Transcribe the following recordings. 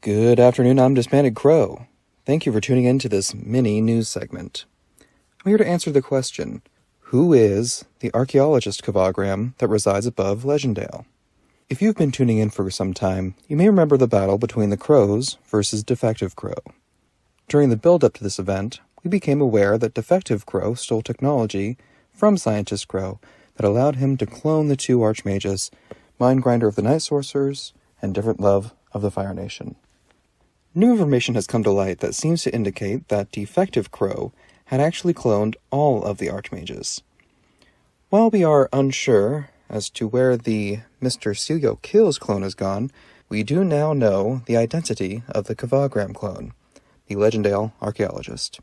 Good afternoon, I'm Disbanded Crow. Thank you for tuning in to this mini news segment. I'm here to answer the question, who is the Archeologist KvaGram that resides above Legendale? If you've been tuning in for some time, you may remember the battle between the Crows versus Defective Crow. During the build-up to this event, we became aware that Defective Crow stole technology from Scientist Crow that allowed him to clone the two Archmages, Mindgrinder of the Night Sorcerers and Different Love of the Fire Nation. New information has come to light that seems to indicate that Defective Crow had actually cloned all of the Archmages. While we are unsure as to where the Mr. Serial Kills clone has gone, we do now know the identity of the KvaGram clone, the Legendale Archeologist.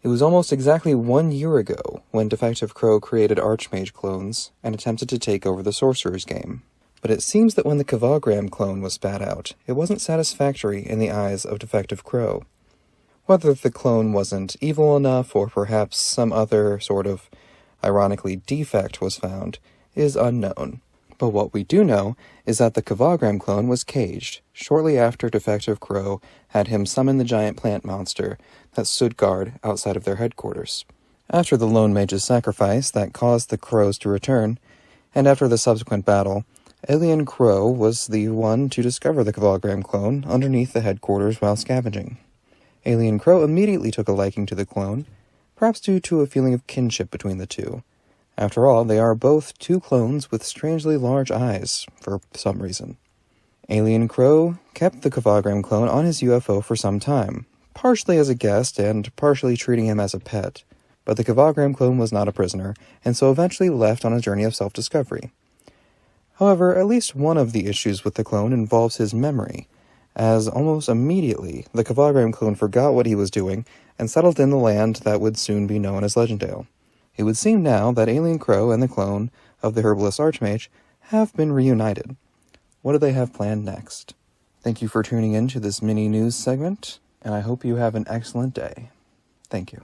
It was almost exactly 1 year ago when Defective Crow created Archmage clones and attempted to take over the Sorcerer's game. But it seems that when the KvaGram clone was spat out, it wasn't satisfactory in the eyes of Defective Crow. Whether the clone wasn't evil enough or perhaps some other sort of, ironically, defect was found is unknown. But what we do know is that the KvaGram clone was caged shortly after Defective Crow had him summon the giant plant monster that stood guard outside of their headquarters. After the Lone Mage's sacrifice that caused the Crows to return, and after the subsequent battle, Alien Crow was the one to discover the KvaGram clone underneath the headquarters while scavenging. Alien Crow immediately took a liking to the clone, perhaps due to a feeling of kinship between the two. After all, they are both two clones with strangely large eyes, for some reason. Alien Crow kept the KvaGram clone on his UFO for some time, partially as a guest and partially treating him as a pet, but the KvaGram clone was not a prisoner, and so eventually left on a journey of self-discovery. However, at least one of the issues with the clone involves his memory, as almost immediately the KvaGram clone forgot what he was doing and settled in the land that would soon be known as Legendale. It would seem now that Alien Crow and the clone of the Herbalist Archmage have been reunited. What do they have planned next? Thank you for tuning in to this mini news segment, and I hope you have an excellent day. Thank you.